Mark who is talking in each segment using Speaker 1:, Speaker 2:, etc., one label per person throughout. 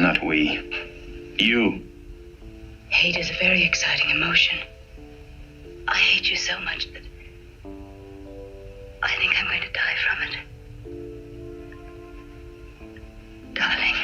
Speaker 1: Not we. You.
Speaker 2: Hate is a very exciting emotion. I hate you so much that I think I'm going to die from it. Darling.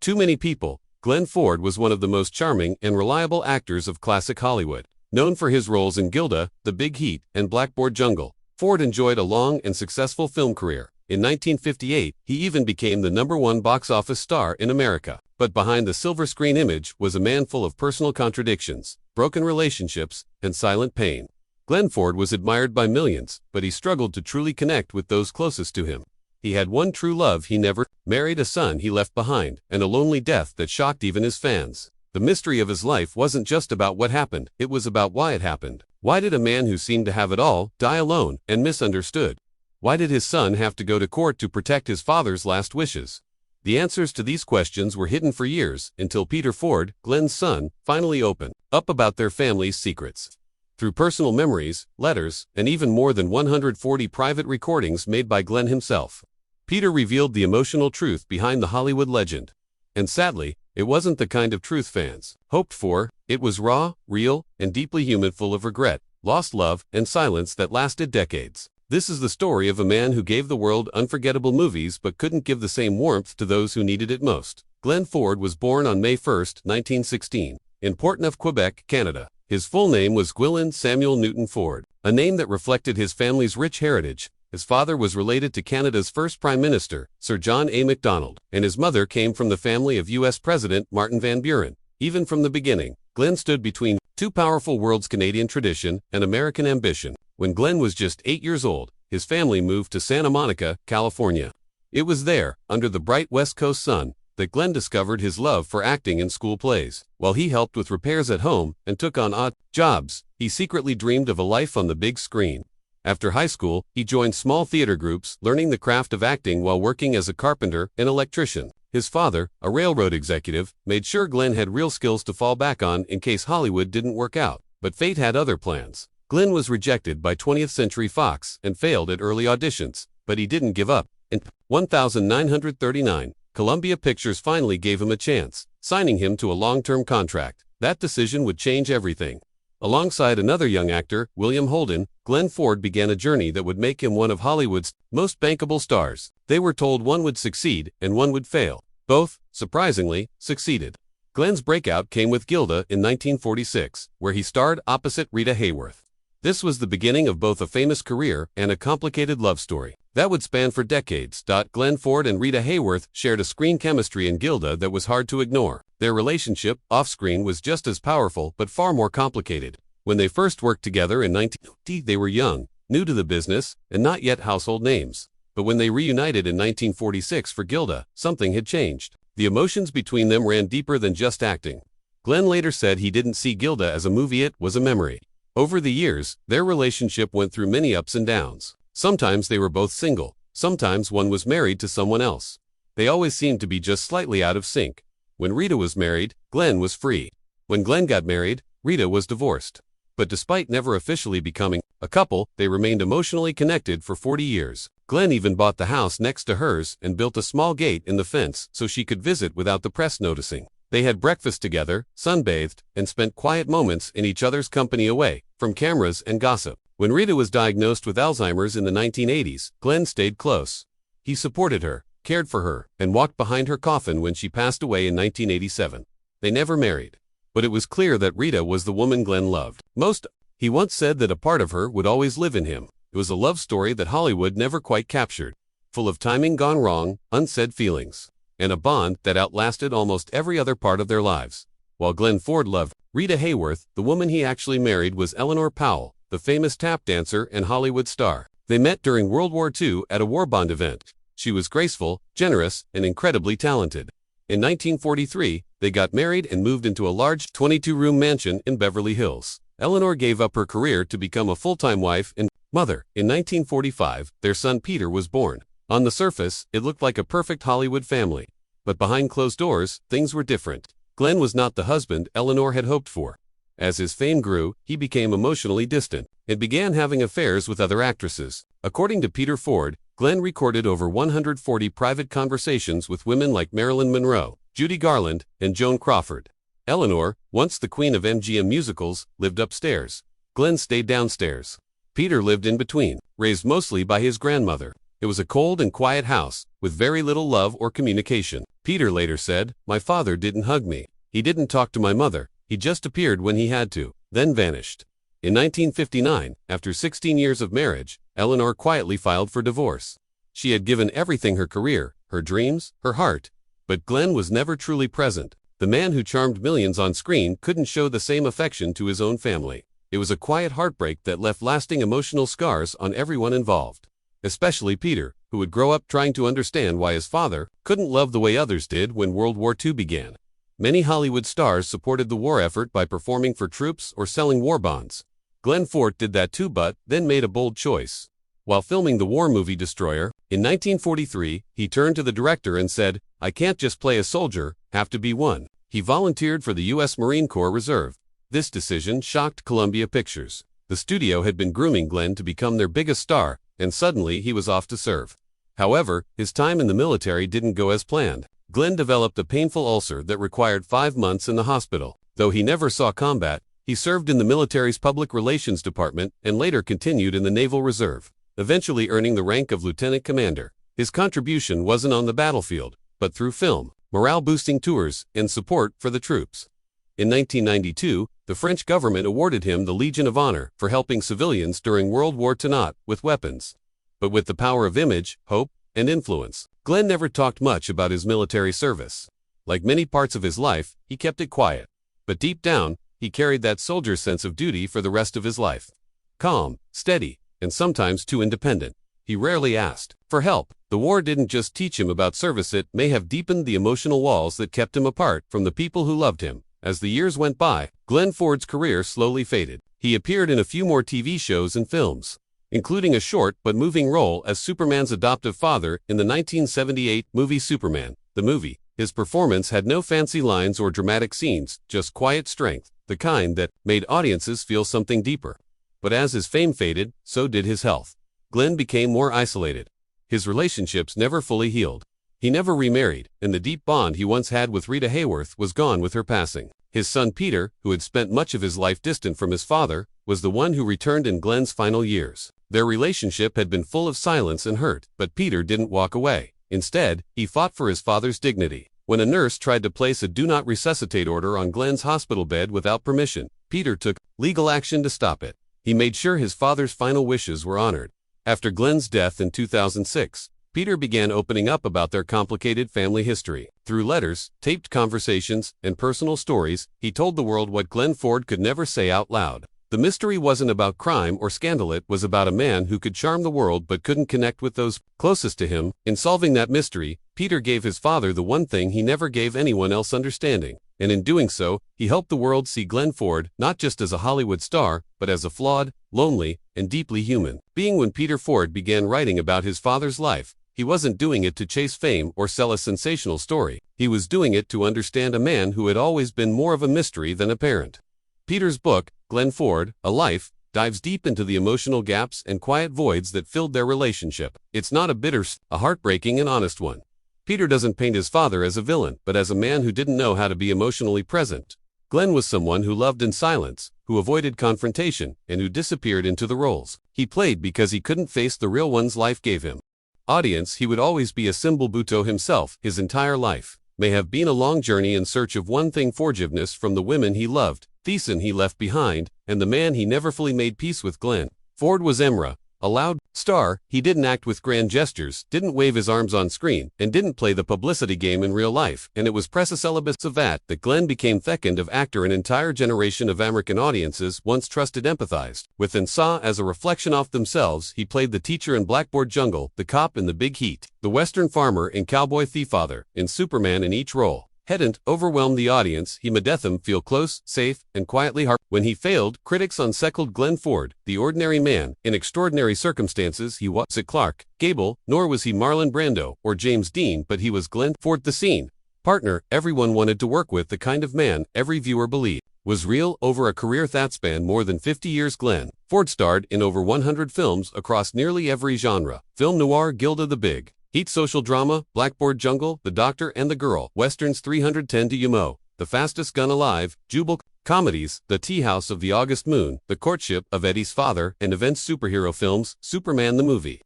Speaker 3: To many people, Glenn Ford was one of the most charming and reliable actors of classic Hollywood. Known for his roles in Gilda, The Big Heat, and Blackboard Jungle, Ford enjoyed a long and successful film career. In 1958, he even became the #1 box office star in America. But behind the silver screen image was a man full of personal contradictions, broken relationships, and silent pain. Glenn Ford was admired by millions, but he struggled to truly connect with those closest to him. He had one true love he never married, a son he left behind, and a lonely death that shocked even his fans. The mystery of his life wasn't just about what happened, it was about why it happened. Why did a man who seemed to have it all die alone and misunderstood? Why did his son have to go to court to protect his father's last wishes? The answers to these questions were hidden for years, until Peter Ford, Glenn's son, finally opened up about their family's secrets. Through personal memories, letters, and even more than 140 private recordings made by Glenn himself, Peter revealed the emotional truth behind the Hollywood legend. And sadly, it wasn't the kind of truth fans hoped for. It was raw, real, and deeply human, full of regret, lost love, and silence that lasted decades. This is the story of a man who gave the world unforgettable movies but couldn't give the same warmth to those who needed it most. Glenn Ford was born on May 1, 1916, in Portneuf, Quebec, Canada. His full name was Gwilyn Samuel Newton Ford, a name that reflected his family's rich heritage. His father was related to Canada's first Prime Minister, Sir John A. Macdonald, and his mother came from the family of U.S. President Martin Van Buren. Even from the beginning, Glenn stood between two powerful worlds: Canadian tradition and American ambition. When Glenn was just 8 years old, his family moved to Santa Monica, California. It was there, under the bright West Coast sun, that Glenn discovered his love for acting in school plays. While he helped with repairs at home and took on odd jobs, he secretly dreamed of a life on the big screen. After high school, he joined small theater groups, learning the craft of acting while working as a carpenter and electrician. His father, a railroad executive, made sure Glenn had real skills to fall back on in case Hollywood didn't work out. But fate had other plans. Glenn was rejected by 20th Century Fox and failed at early auditions, but he didn't give up. In 1939, Columbia Pictures finally gave him a chance, signing him to a long-term contract. That decision would change everything. Alongside another young actor, William Holden, Glenn Ford began a journey that would make him one of Hollywood's most bankable stars. They were told one would succeed and one would fail. Both, surprisingly, succeeded. Glenn's breakout came with Gilda in 1946, where he starred opposite Rita Hayworth. This was the beginning of both a famous career and a complicated love story that would span for decades. Glenn Ford and Rita Hayworth shared a screen chemistry in Gilda that was hard to ignore. Their relationship, off-screen, was just as powerful but far more complicated. When they first worked together in 1950, they were young, new to the business, and not yet household names. But when they reunited in 1946 for Gilda, something had changed. The emotions between them ran deeper than just acting. Glenn later said he didn't see Gilda as a movie, it was a memory. Over the years, their relationship went through many ups and downs. Sometimes they were both single, sometimes one was married to someone else. They always seemed to be just slightly out of sync. When Rita was married, Glenn was free. When Glenn got married, Rita was divorced. But despite never officially becoming a couple, they remained emotionally connected for 40 years. Glenn even bought the house next to hers and built a small gate in the fence so she could visit without the press noticing. They had breakfast together, sunbathed, and spent quiet moments in each other's company away from cameras and gossip. When Rita was diagnosed with Alzheimer's in the 1980s, Glenn stayed close. He supported her, cared for her, and walked behind her coffin when she passed away in 1987. They never married. But it was clear that Rita was the woman Glenn loved most. He once said that a part of her would always live in him. It was a love story that Hollywood never quite captured, full of timing gone wrong, unsaid feelings, and a bond that outlasted almost every other part of their lives. While Glenn Ford loved Rita Hayworth, the woman he actually married was Eleanor Powell, the famous tap dancer and Hollywood star. They met during World War II at a war bond event. She was graceful, generous, and incredibly talented. In 1943, they got married and moved into a large 22-room mansion in Beverly Hills. Eleanor gave up her career to become a full-time wife and mother. In 1945, their son Peter was born. On the surface, it looked like a perfect Hollywood family. But behind closed doors, things were different. Glenn was not the husband Eleanor had hoped for. As his fame grew, he became emotionally distant and began having affairs with other actresses. According to Peter Ford, Glenn recorded over 140 private conversations with women like Marilyn Monroe, Judy Garland, and Joan Crawford. Eleanor, once the queen of MGM musicals, lived upstairs. Glenn stayed downstairs. Peter lived in between, raised mostly by his grandmother. It was a cold and quiet house, with very little love or communication. Peter later said, "My father didn't hug me. He didn't talk to my mother. He just appeared when he had to, then vanished." In 1959, after 16 years of marriage, Eleanor quietly filed for divorce. She had given everything: her career, her dreams, her heart. But Glenn was never truly present. The man who charmed millions on screen couldn't show the same affection to his own family. It was a quiet heartbreak that left lasting emotional scars on everyone involved. Especially Peter, who would grow up trying to understand why his father couldn't love the way others did when World War II began. Many Hollywood stars supported the war effort by performing for troops or selling war bonds. Glenn Ford did that too, but then made a bold choice. While filming the war movie Destroyer, in 1943, he turned to the director and said, "I can't just play a soldier, have to be one." He volunteered for the U.S. Marine Corps Reserve. This decision shocked Columbia Pictures. The studio had been grooming Glenn to become their biggest star, and suddenly he was off to serve. However, his time in the military didn't go as planned. Glenn developed a painful ulcer that required 5 months in the hospital. Though he never saw combat, he served in the military's public relations department and later continued in the Naval Reserve, eventually earning the rank of lieutenant commander. His contribution wasn't on the battlefield, but through film, morale-boosting tours, and support for the troops. In 1992, the French government awarded him the Legion of Honor for helping civilians during World War II, not with weapons, but with the power of image, hope, and influence. Glenn never talked much about his military service. Like many parts of his life, he kept it quiet. But deep down, he carried that soldier's sense of duty for the rest of his life. Calm, steady, and sometimes too independent. He rarely asked for help. The war didn't just teach him about service, it may have deepened the emotional walls that kept him apart from the people who loved him. As the years went by, Glenn Ford's career slowly faded. He appeared in a few more TV shows and films, including a short but moving role as Superman's adoptive father in the 1978 movie Superman. The movie, his performance had no fancy lines or dramatic scenes, just quiet strength, the kind that made audiences feel something deeper. But as his fame faded, so did his health. Glenn became more isolated. His relationships never fully healed. He never remarried, and the deep bond he once had with Rita Hayworth was gone with her passing. His son Peter, who had spent much of his life distant from his father, was the one who returned in Glenn's final years. Their relationship had been full of silence and hurt, but Peter didn't walk away. Instead, he fought for his father's dignity. When a nurse tried to place a do not resuscitate order on Glenn's hospital bed without permission, Peter took legal action to stop it. He made sure his father's final wishes were honored. After Glenn's death in 2006, Peter began opening up about their complicated family history. Through letters, taped conversations, and personal stories, he told the world what Glenn Ford could never say out loud. The mystery wasn't about crime or scandal, it was about a man who could charm the world but couldn't connect with those closest to him. In solving that mystery, Peter gave his father the one thing he never gave anyone else: understanding. And in doing so, he helped the world see Glenn Ford not just as a Hollywood star, but as a flawed, lonely, and deeply human being. When Peter Ford began writing about his father's life, he wasn't doing it to chase fame or sell a sensational story. He was doing it to understand a man who had always been more of a mystery than apparent. Peter's book, Glenn Ford, A Life, dives deep into the emotional gaps and quiet voids that filled their relationship. It's not a bitter, a heartbreaking and honest one. Peter doesn't paint his father as a villain, but as a man who didn't know how to be emotionally present. Glenn was someone who loved in silence, who avoided confrontation, and who disappeared into the roles he played because he couldn't face the real ones life gave him. Audience, he would always be a symbol. Buto himself, his entire life, may have been a long journey in search of one thing: forgiveness from the women he loved, Thiessen he left behind, and the man he never fully made peace with. Glenn Ford was Emra, a loud star. He didn't act with grand gestures, didn't wave his arms on screen, and didn't play the publicity game in real life. And it was precisely of that Glenn became second of actor. An entire generation of American audiences once trusted, empathized with, and saw as a reflection of themselves. He played the teacher in Blackboard Jungle, the cop in The Big Heat, the Western farmer in Cowboy Thieffather, and Superman. In each role, hadn't overwhelmed the audience. He made them feel close, safe, and quietly hard. When he failed, critics unseckled Glenn Ford, the ordinary man. In extraordinary circumstances, he wasn't Clark Gable, nor was he Marlon Brando or James Dean, but he was Glenn Ford, the scene partner everyone wanted to work with, the kind of man every viewer believed was real over a career that spanned more than 50 years. Glenn Ford starred in over 100 films across nearly every genre: film noir, Gilda the Big Heat, social drama, Blackboard Jungle, The Doctor and the Girl, westerns, 310 to Yuma, The Fastest Gun Alive, Jubal, comedies, The Tea House of the August Moon, The Courtship of Eddie's Father, and events, superhero films, Superman the Movie.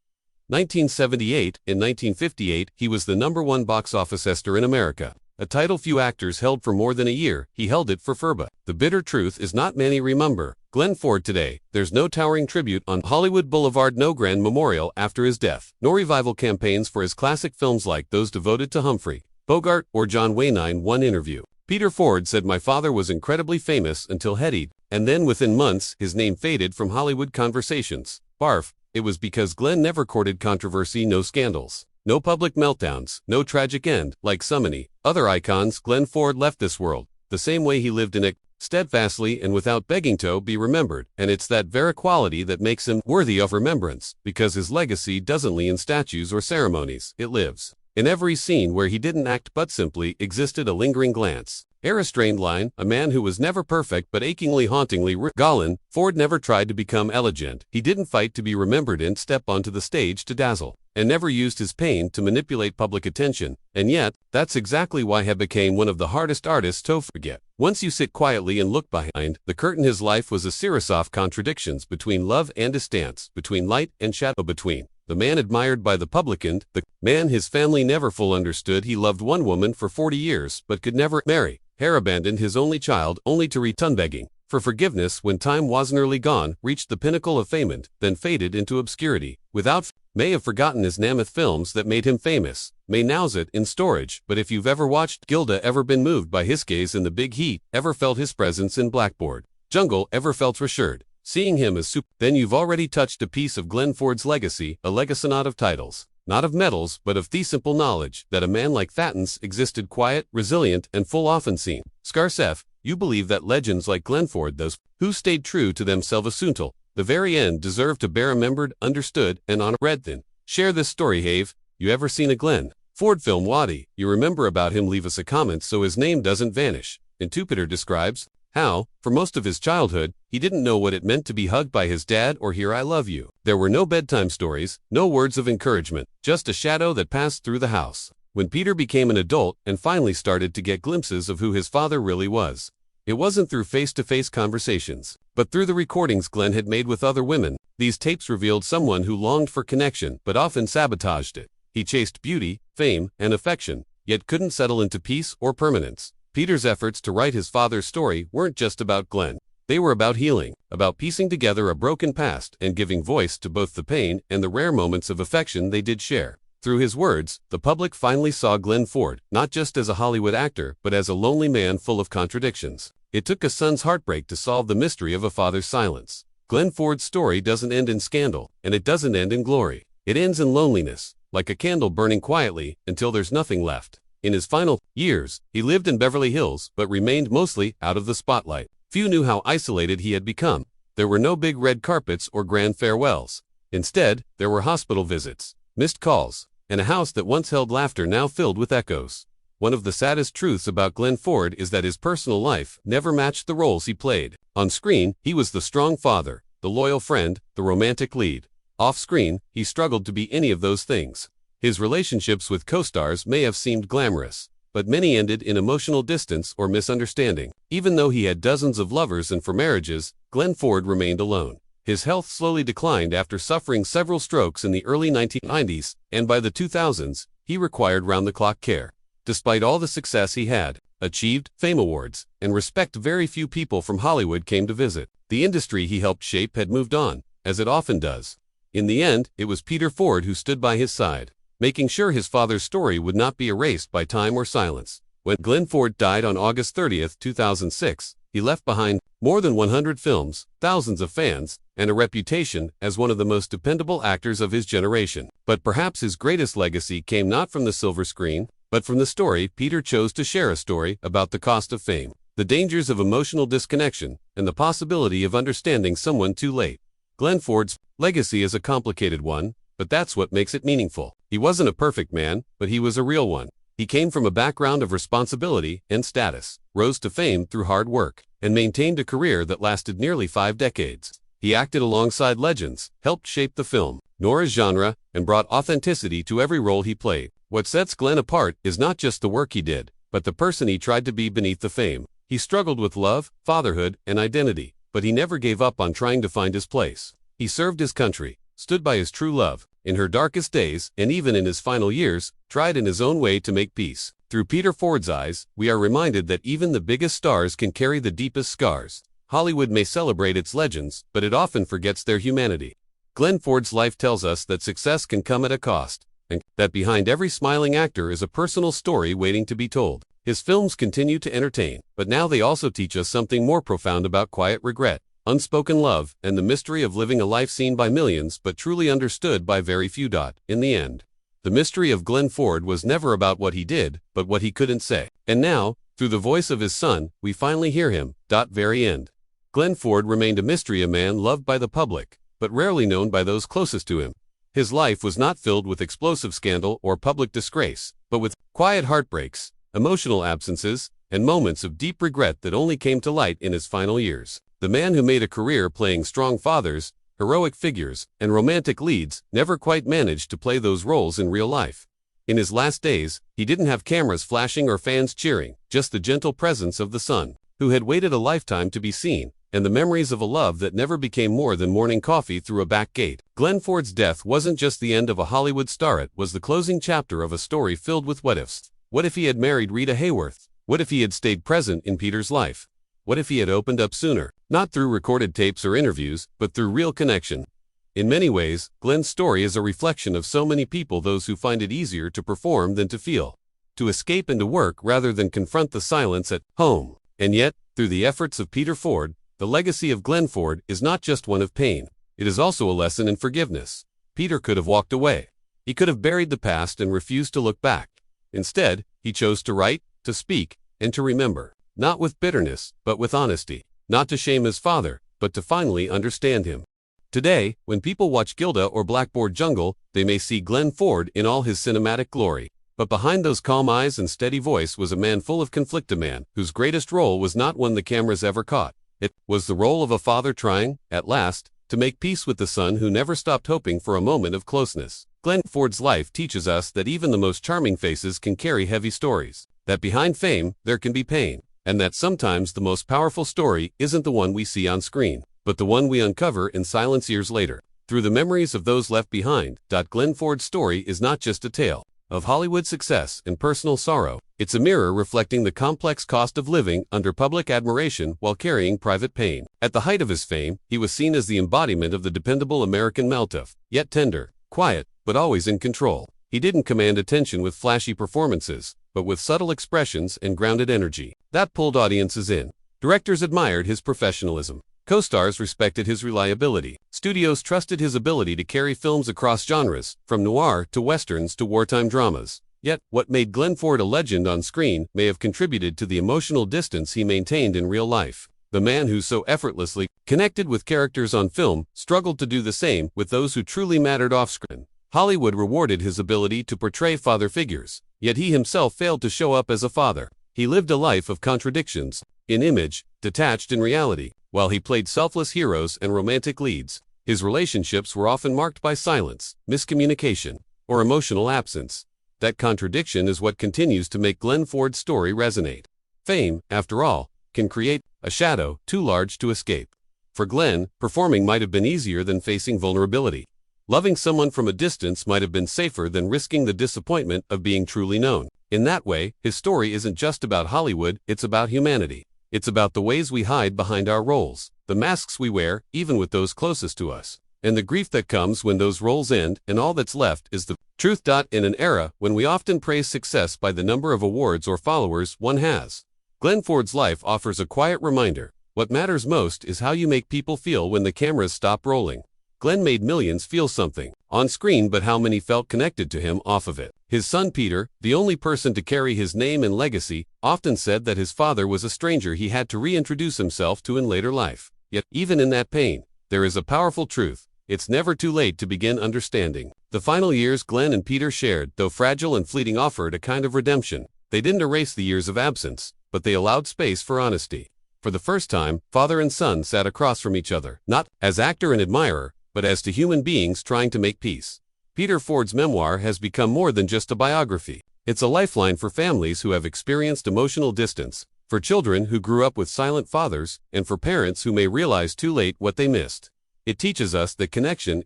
Speaker 3: 1978. In 1958, he was the #1 box office ester in America, a title few actors held for more than a year. He held it for Furba. The bitter truth is not many remember Glenn Ford today. There's no towering tribute on Hollywood Boulevard, no grand memorial after his death, nor revival campaigns for his classic films like those devoted to Humphrey Bogart or John Wayne. In one interview, Peter Ford said, "My father was incredibly famous until Hetty, and then within months his name faded from Hollywood conversations. Barf. It was because Glenn never courted controversy, no scandals, no public meltdowns, no tragic end. Like so many other icons, Glenn Ford left this world the same way he lived in it, steadfastly and without begging to be remembered. And it's that very quality that makes him worthy of remembrance, because his legacy doesn't live in statues or ceremonies. It lives in every scene where he didn't act but simply existed, a lingering glance, a restrained line, a man who was never perfect but achingly, hauntingly Galen. Ford never tried to become elegant. He didn't fight to be remembered and step onto the stage to dazzle, and never used his pain to manipulate public attention. And yet, that's exactly why he became one of the hardest artists to forget. Once you sit quietly and look behind the curtain, his life was a series of contradictions, between love and distance, between light and shadow, between the man admired by the public and the man his family never full understood. He loved one woman for 40 years but could never marry. Hare abandoned his only child only to return begging for forgiveness when time was nearly gone, reached the pinnacle of fame and then faded into obscurity. Without may have forgotten his mammoth films that made him famous, may now sit in storage. But if you've ever watched Gilda, ever been moved by his gaze in The Big Heat, ever felt his presence in Blackboard Jungle, ever felt reassured seeing him as then you've already touched a piece of Glenn Ford's legacy, a legacy not of titles, not of medals, but of the simple knowledge that a man like Thattons existed, quiet, resilient, and full, often seen. Scarce F. You believe that legends like Glenn Ford, those who stayed true to themselves until the very end, deserve to be remembered, understood, and honored. Redthin. Share this story, Have you ever seen a Glenn Ford film? Waddy, you remember about him? Leave us a comment so his name doesn't vanish. And Peter describes how, for most of his childhood, he didn't know what it meant to be hugged by his dad or hear "I love you." There were no bedtime stories, no words of encouragement, just a shadow that passed through the house. When Peter became an adult and finally started to get glimpses of who his father really was, it wasn't through face-to-face conversations, but through the recordings Glenn had made with other women. These tapes revealed someone who longed for connection but often sabotaged it. He chased beauty, fame, and affection, yet couldn't settle into peace or permanence. Peter's efforts to write his father's story weren't just about Glenn. They were about healing, about piecing together a broken past and giving voice to both the pain and the rare moments of affection they did share. Through his words, the public finally saw Glenn Ford, not just as a Hollywood actor, but as a lonely man full of contradictions. It took a son's heartbreak to solve the mystery of a father's silence. Glenn Ford's story doesn't end in scandal, and it doesn't end in glory. It ends in loneliness, like a candle burning quietly until there's nothing left. In his final years, he lived in Beverly Hills but remained mostly out of the spotlight. Few knew how isolated he had become. There were no big red carpets or grand farewells. Instead, there were hospital visits, missed calls, and a house that once held laughter now filled with echoes. One of the saddest truths about Glenn Ford is that his personal life never matched the roles he played. On screen, he was the strong father, the loyal friend, the romantic lead. Off screen, he struggled to be any of those things. His relationships with co-stars may have seemed glamorous, but many ended in emotional distance or misunderstanding. Even though he had dozens of lovers and for marriages, Glenn Ford remained alone. His health slowly declined after suffering several strokes in the early 1990s, and by the 2000s, he required round-the-clock care. Despite all the success he had achieved, fame, awards, and respect, very few people from Hollywood came to visit. The industry he helped shape had moved on, as it often does. In the end, it was Peter Ford who stood by his side, making sure his father's story would not be erased by time or silence. When Glenn Ford died on August 30, 2006, he left behind more than 100 films, thousands of fans, and a reputation as one of the most dependable actors of his generation. But perhaps his greatest legacy came not from the silver screen, but from the story Peter chose to share, a story about the cost of fame, the dangers of emotional disconnection, and the possibility of understanding someone too late. Glenn Ford's legacy is a complicated one, but that's what makes it meaningful. He wasn't a perfect man, but he was a real one. He came from a background of responsibility and status, rose to fame through hard work, and maintained a career that lasted nearly 5 decades. He acted alongside legends, helped shape the film, noir genre, and brought authenticity to every role he played. What sets Glenn apart is not just the work he did, but the person he tried to be beneath the fame. He struggled with love, fatherhood, and identity, but he never gave up on trying to find his place. He served his country, stood by his true love, in her darkest days, and even in his final years, tried in his own way to make peace. Through Peter Ford's eyes, we are reminded that even the biggest stars can carry the deepest scars. Hollywood may celebrate its legends, but it often forgets their humanity. Glenn Ford's life tells us that success can come at a cost, and that behind every smiling actor is a personal story waiting to be told. His films continue to entertain, but now they also teach us something more profound about quiet regret, unspoken love, and the mystery of living a life seen by millions but truly understood by very few. In the end, the mystery of Glenn Ford was never about what he did, but what he couldn't say. And now, through the voice of his son, we finally hear him. Very end. Glenn Ford remained a mystery, a man loved by the public, but rarely known by those closest to him. His life was not filled with explosive scandal or public disgrace, but with quiet heartbreaks, emotional absences, and moments of deep regret that only came to light in his final years. The man who made a career playing strong fathers, heroic figures, and romantic leads never quite managed to play those roles in real life. In his last days, he didn't have cameras flashing or fans cheering, just the gentle presence of the son, who had waited a lifetime to be seen, and the memories of a love that never became more than morning coffee through a back gate. Glenn Ford's death wasn't just the end of a Hollywood star, it was the closing chapter of a story filled with what-ifs. What if he had married Rita Hayworth? What if he had stayed present in Peter's life? What if he had opened up sooner? Not through recorded tapes or interviews, but through real connection. In many ways, Glenn's story is a reflection of so many people, those who find it easier to perform than to feel, to escape and to work rather than confront the silence at home. And yet, through the efforts of Peter Ford, the legacy of Glenn Ford is not just one of pain, it is also a lesson in forgiveness. Peter could have walked away. He could have buried the past and refused to look back. Instead, he chose to write, to speak, and to remember. Not with bitterness, but with honesty. Not to shame his father, but to finally understand him. Today, when people watch Gilda or Blackboard Jungle, they may see Glenn Ford in all his cinematic glory. But behind those calm eyes and steady voice was a man full of conflict, a man whose greatest role was not one the cameras ever caught. It was the role of a father trying, at last, to make peace with the son who never stopped hoping for a moment of closeness. Glenn Ford's life teaches us that even the most charming faces can carry heavy stories, that behind fame, there can be pain, and that sometimes the most powerful story isn't the one we see on screen, but the one we uncover in silence years later, through the memories of those left behind. Glenn Ford's story is not just a tale of Hollywood success and personal sorrow, it's a mirror reflecting the complex cost of living under public admiration while carrying private pain. At the height of his fame, he was seen as the embodiment of the dependable American male, tough, yet tender, quiet, but always in control. He didn't command attention with flashy performances, but with subtle expressions and grounded energy that pulled audiences in. Directors admired his professionalism. Co-stars respected his reliability. Studios trusted his ability to carry films across genres, from noir to westerns to wartime dramas. Yet, what made Glenn Ford a legend on screen may have contributed to the emotional distance he maintained in real life. The man who so effortlessly connected with characters on film struggled to do the same with those who truly mattered off-screen. Hollywood rewarded his ability to portray father figures, yet he himself failed to show up as a father. He lived a life of contradictions, in image, detached in reality. While he played selfless heroes and romantic leads, his relationships were often marked by silence, miscommunication, or emotional absence. That contradiction is what continues to make Glenn Ford's story resonate. Fame, after all, can create a shadow too large to escape. For Glenn, performing might have been easier than facing vulnerability. Loving someone from a distance might have been safer than risking the disappointment of being truly known. In that way, his story isn't just about Hollywood, it's about humanity. It's about the ways we hide behind our roles, the masks we wear, even with those closest to us, and the grief that comes when those roles end and all that's left is the truth. In an era when we often praise success by the number of awards or followers one has, Glenn Ford's life offers a quiet reminder. What matters most is how you make people feel when the cameras stop rolling. Glenn made millions feel something on screen, but how many felt connected to him off of it? His son Peter, the only person to carry his name and legacy, often said that his father was a stranger he had to reintroduce himself to in later life. Yet, even in that pain, there is a powerful truth. It's never too late to begin understanding. The final years Glenn and Peter shared, though fragile and fleeting, offered a kind of redemption. They didn't erase the years of absence, but they allowed space for honesty, For the first time, father and son sat across from each other, not as actor and admirer, but as two human beings trying to make peace. Peter Ford's memoir has become more than just a biography. It's a lifeline for families who have experienced emotional distance, for children who grew up with silent fathers, and for parents who may realize too late what they missed. It teaches us that connection